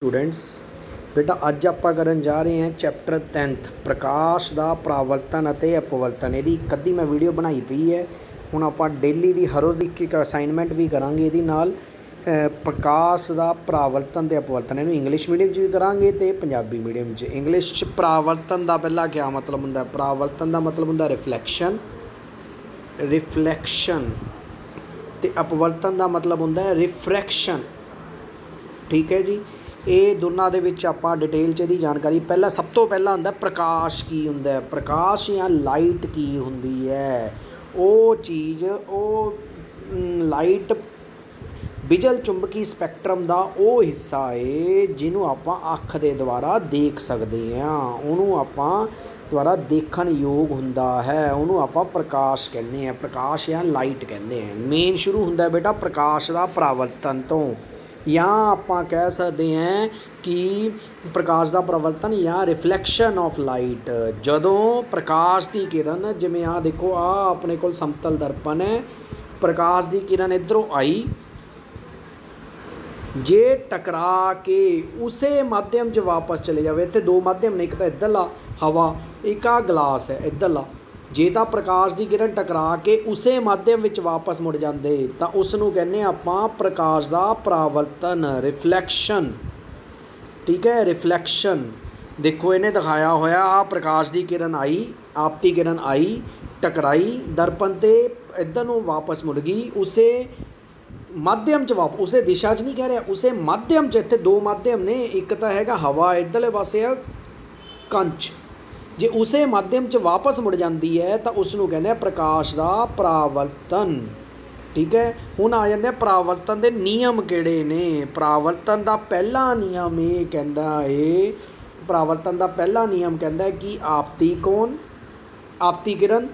Students बेटा अज आप करन जा रहे हैं चैप्टर 10th प्रकाश का परावर्तन अते अपवर्तन। यदि एक अद्धी मैं वीडियो बनाई पई है। हुण आप डेली की हर रोज़ एक असाइनमेंट भी करांगे ये नाल प्रकाश का परावर्तन ते अपवर्तन। इहनूं इंग्लिश मीडियम भी करांगे तो पंजाबी मीडियम इंग्लिश परावर्तन का पहला क्या मतलब हुंदा। परावर्तन का मतलब हुंदा रिफ्लैक्शन ते अपवर्तन का मतलब हुंदा रिफ्रैक्शन। ठीक है जी, ये दोनों के विच आपां डिटेल च जानकारी पहला सब तो पहला हुंदा प्रकाश की हुंदा। प्रकाश या लाइट की हुंदी है वो चीज़ वो लाइट बिजल चुंबकी स्पैक्ट्रम का वो हिस्सा है जिन्हों आपां अख के द्वारा देख सकते हैं। उन्होंने आपां द्वारा देखण योग हुंदा है, उन्होंने आपां प्रकाश कहते हैं। प्रकाश या लाइट कहते हैं। मेन शुरू हुंदा है बेटा प्रकाश का परावर्तन तो, या आप कह सकते हैं कि प्रकाश का परावर्तन या रिफ्लैक्शन ऑफ लाइट। जदों प्रकाश की किरण जिमें आ देखो आ अपने को समतल दर्पण है, प्रकाश की किरण इधरों आई जे टकरा के उसे माध्यम च वापस चले जाए। इतने दो माध्यम ने, एक तो इधरला हवा, एक आ गिलास है इधरला। जे तो प्रकाश की किरण टकरा के उसे माध्यम विच वापस मुड़ जाते तो उसनूं कहने आपां प्रकाश का परावर्तन रिफ्लैक्शन। ठीक है, रिफ्लैक्शन देखो इन्हें दिखाया होया आ प्रकाश की किरण आई, आपती किरण आई, टकराई दर्पण ते इधर नूं वापस मुड़ गई उसे माध्यम च वापस, उसे दिशा च नहीं कह रहा, उसे माध्यम च। इत्थे दो माध्यम ने, एक तो हैगा हवा इधरले पासे है कंच, जे उसे माध्यम च वापस मुड़ जाती है तो उसनूं कहते हैं प्रकाश का परावर्तन। ठीक है, हुण आ जाते हैं परावर्तन के नियम किहड़े ने। परावर्तन का पहला नियम ये कहता है, परावर्तन का पहला नियम कहता है कि आपती कोण, आपती किरण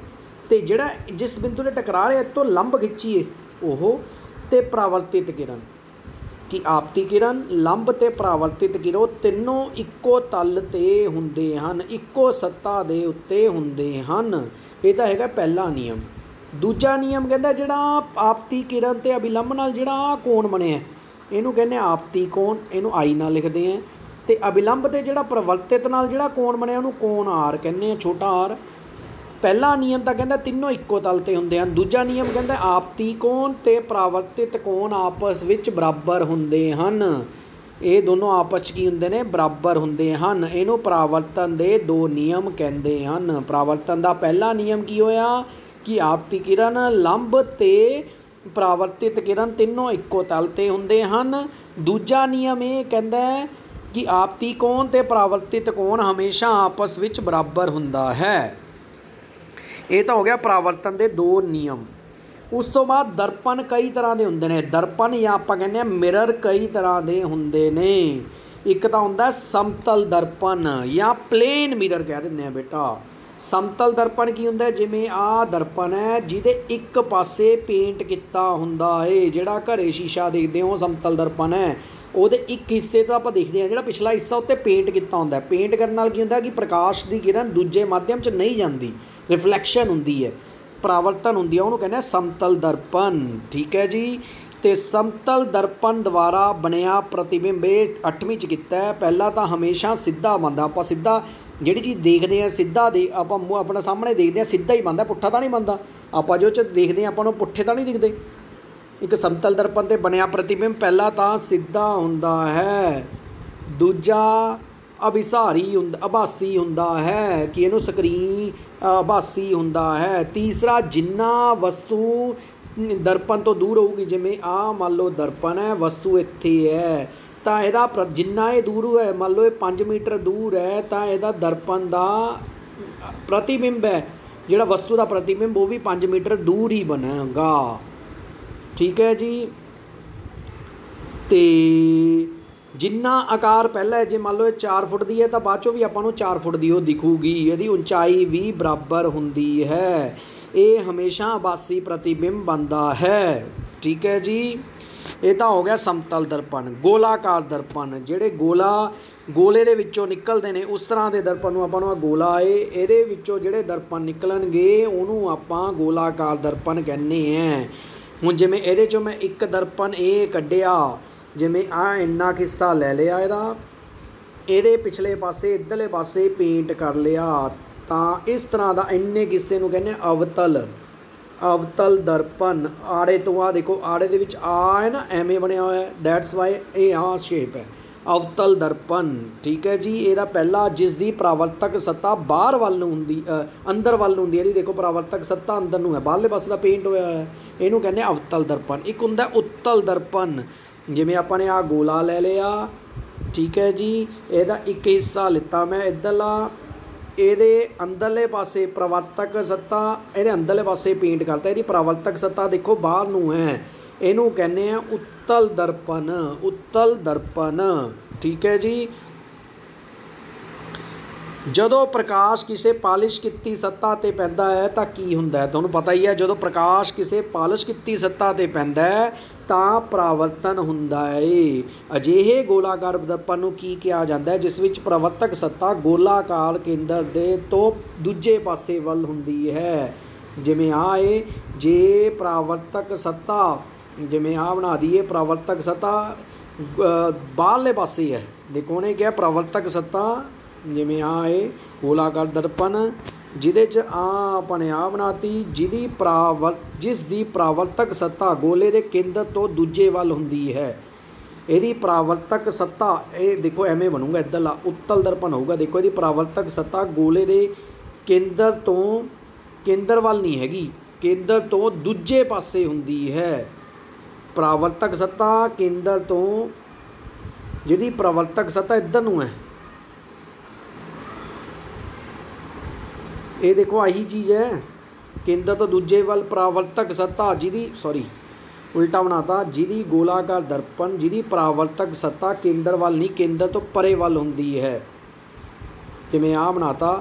ते जिहड़ा जिस बिंदु ने टकरा रहा तो लंब खिंचीए ओह ते परावर्तित किरण कि आपती किरण लंब ते परावर्तित किरण तीनों इक्को तल ते हुंदे हन, इक्को सत्ता दे उत्ते हुंदे हन। ये तो हैगा पहला नियम। दूजा नियम कहता जिहड़ा आपती किरण ते अभिलंब नाल जिहड़ा कोण बनिया इहनूं कहने आपती कोण, इहनूं आई नाल लिखदे हैं। ते अभिलंब ते जिहड़ा परावर्तित नाल जिहड़ा कोण बनिया उहनूं कोण आर कहने आ, छोटा आर। पहला नियम तो कहता तीनों इक्को तल ते हुंदे हन। दूजा नियम कहता आपती कोण ते परावर्तित कोण आपस विच बराबर हुंदे हन। ये दोनों आपस की हुंदे ने बराबर हुंदे हन। इहनूं परावर्तन दे दो नियम कहंदे हन। परावर्तन का पहला नियम की होया कि आपती किरण लंब ते परावर्तित किरण तीनों इक्को तल ते हुंदे हन। दूजा नियम ये कहता है कि आपती कोण ते परावर्तित कोण हमेशा आपस विच बराबर हुंदा है। ये तो हो गया परावर्तन के दो नियम। उस तो बाद दर्पण कई तरह के होंगे ने। दर्पण या आप कहने मिरर कई तरह के होंगे ने। एक तो होंगे समतल दर्पण या प्लेन मिरर कह दें बेटा। समतल दर्पण की होंगे जिमें आ दर्पण है जिदे एक पासे पेंट किया होंदा है, जिहड़ा घरे शीशा देखते हो समतल दर्पण है, ਉਹਦੇ एक हिस्से तो आप देखते हैं, जो पिछला हिस्सा उत्ते पेंट किया होंगे। पेंट करने नाल की होंदा कि प्रकाश की किरण दूजे माध्यम च नहीं जाती, रिफ्लैक्शन होंदी है, परावर्तन होंदी है, उन्होंने कहना समतल दर्पण। ठीक है जी, तो समतल दर्पण द्वारा बनया प्रतिबिंब 8वीं च कीता है। पहला तो हमेशा सीधा बनता, आप सीधा जिहड़ी चीज़ देखते हैं सीधा दे आप अपने सामने देखते हैं सीधा ही बनता, पुट्ठा तो नहीं बनता। आप जो देखते हैं आप पुट्ठे तो नहीं दिखते। एक समतल दर्पण ते बनया प्रतिबिंब पहला तो सीधा हुंदा है, दूजा अभिसारी आभासी हुंदा है कि इहनूं स्क्रीन आभासी हुंदा है। तीसरा जिन्ना वस्तु दर्पण तो दूर होगी, जिमें आ मान लो दर्पण है वस्तु इत्थे है तो यदा जिन्ना ये दूर है, मान लो ये 5 मीटर दूर है तो यदा दर्पण का प्रतिबिंब है जिहड़ा वस्तु का प्रतिबिंब वो भी 5 मीटर दूर ही बनेगा। ठीक है जी, तो जिन्ना आकार पहला है, जो मान लो 4 फुट की है तो बाद चो भी आपको 4 फुट की वो दिखूगी, यदि ऊंचाई भी बराबर होंदी है। ये हमेशा आभासी प्रतिबिंब बनता है। ठीक है जी, ये तो हो गया समतल दर्पण। गोलाकार दर्पण जिहड़े गोले दे विचों निकलते हैं उस तरह के दर्पण नूं आपां गोला है, इहदे विचों जिहड़े दर्पण निकलणगे उहनूं आपां गोलाकार दर्पण कहने हैं। हुण जिवें इहदे चों मैं एक दर्पण ये कढिया जिमें आ इन्ना हिस्सा लै लिया ਇਹਦੇ पिछले पासे इधरले पासे पेंट कर लिया तो इस तरह का इन्ने किस्से नूं कहने अवतल अवतल दर्पण। आड़े तो आ देखो आड़े दे विच आ है ना एवें बनया होया है, दैट्स वाई ये आ शेप है अवतल दर्पण। ठीक है जी। ਇਹਦਾ पहला जिसकी परावर्तक सत्ता बाहर वाल नूं हुंदी अंदर वाल नूं हुंदी है, देखो परावर्तक सत्ता अंदर नूं है, बाहरले पासे दा पेंट होया है, इहनूं कहने अवतल दर्पण। एक हुंदा उत्तल दर्पण, जिवें आपां ने आ गोला ले लिया। ठीक है जी। ਇਹਦਾ एक हिस्सा लिता मैं इधरला, ਇਹਦੇ अंदरले पासे परावर्तक सत्ता ਇਹਦੇ अंदरले पासे पेंट करता, ਇਹਦੀ परावर्तक सत्ता देखो बाहर नूं है, ਇਹਨੂੰ कहने हैं उत्तल दर्पण। उत्तल दर्पण। ठीक है जी। ਜਦੋਂ प्रकाश किसी पालिश की सत्ता ते पैंदा है तो की हुंदा है, तुहानूं पता ही है, ਜਦੋਂ प्रकाश किसी पालिश की सत्ता ते पैंदा है तो परावर्तन हुंदा है। अजिहे गोलाकार दर्पण नूं की कहा जाता है जिस विच परावर्तक सत्ता गोलाकार केंद्र दे तो दूजे पासे वल हुंदी है। जिवें आ है जे परावर्तक सत्ता, जिवें आ बना दीए परावर्तक सत्ता बाहरले पासे है, देखो ने क्या परावर्तक सत्ता, जिवें आ है गोलाकार दर्पण जिहदे च अपने आ बनाती जिसकी परावर्तक सत्ता गोले के केंद्र तो दूजे वल हुंदी है। यदि परावर्तक सत्ता ये देखो एवें बनूगा इधरला उत्तल दर्पण होगा, देखो यदि परावर्तक सत्ता गोले के केंद्र वल नहीं हैगी, केंद्र तो दूजे पासे हुंदी है। परावर्तक सत्ता केंद्र तो जिहदी परावर्तक सत्ता इधर नूं है, ये देखो आही चीज़ है, केंद्र तो दूजे वल परावर्तक सत्ता जिहदी सॉरी उल्टा बनाता, जिहदी गोलाकार दर्पण जिहदी परावर्तक सत्ता केंद्र वल नहीं केंद्र तो परे वल हुंदी है। जिवें आ बनाता,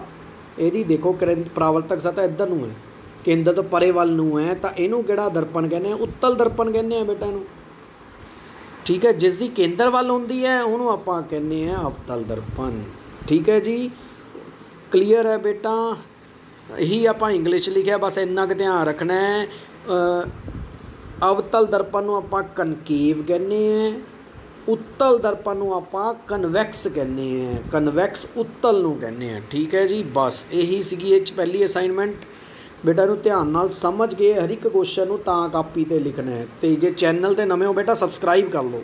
यदि देखो परावर्तक सत्ता इधर नूं है, केंद्र तो परे वल नूं है, तो इहनूं किहड़ा दर्पण कहने हैं, उत्तल दर्पण कहने हैं बेटा इहनूं। ठीक है। जिसकी केंद्र वल हुंदी है उहनूं आपां कहने हैं अवतल दर्पण। ठीक है जी। क्लीयर है बेटा। यही आपां इंग्लिश लिखिया, बस इन्ना क ध्यान रखना है। अवतल दर्पण नूं आपां कनकेव कहने हैं, उत्तल दर्पण नूं आपां कन्वैक्स कहने हैं, कन्वैक्स उत्तल नूं कहने हैं। ठीक है जी। बस यही सीगी इह पहली असाइनमेंट। बेटा नूं ध्यान नाल समझ के हर एक क्वेश्चन नूं तां कापी ते लिखना है, ते जे चैनल ते नवें हो बेटा सबसक्राइब कर लो।